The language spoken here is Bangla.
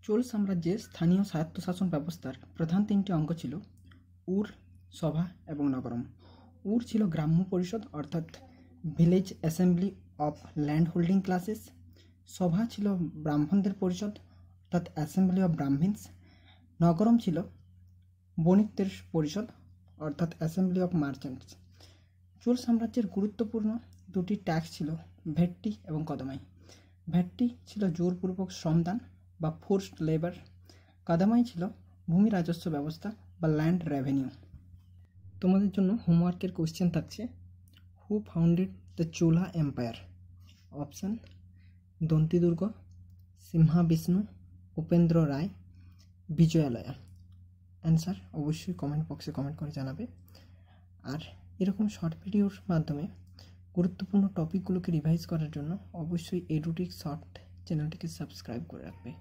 চোল সাম্রাজ্যের স্থানীয় স্বায়ত্তশাসন ব্যবস্থার প্রধান তিনটি অঙ্গ ছিল উর, সভা এবং নগরম। উর ছিল গ্রাম্য পরিষদ অর্থাৎ village assembly of land holding classes. সভা ছিল ব্রাহ্মণদের পরিষদ অর্থাৎ অ্যাসেম্বলি অফ ব্রাহ্মিন্স। নগরম ছিল বণিকদের পরিষদ অর্থাৎ অ্যাসেম্বলি অফ মার্চেন্টস। চোল সাম্রাজ্যের গুরুত্বপূর্ণ দুটি ট্যাক্স ছিল ভেট্টি এবং কদমাই। ভেট্টি ছিল জোরপূর্বক শ্রমদান বা ফোর্সড লেবার। কাদামাই ছিল ভূমি রাজস্ব ব্যবস্থা বা ল্যান্ড রেভিনিউ। তোমাদের জন্য হোমওয়ার্কের কোশ্চেন থাকছে, who founded the Chola empire? Option Dantidurga, Simhavishnu, Upendra Raya, Vijayalaya. Answer অবশ্যই কমেন্ট বক্সে কমেন্ট করে জানাবে। আর এরকম শর্ট ভিডিওর মাধ্যমে গুরুত্বপূর্ণ টপিকগুলোকে রিভাইজ করার জন্য অবশ্যই এডুটিক শর্ট চ্যানেলটিকে সাবস্ক্রাইব করে রাখবে।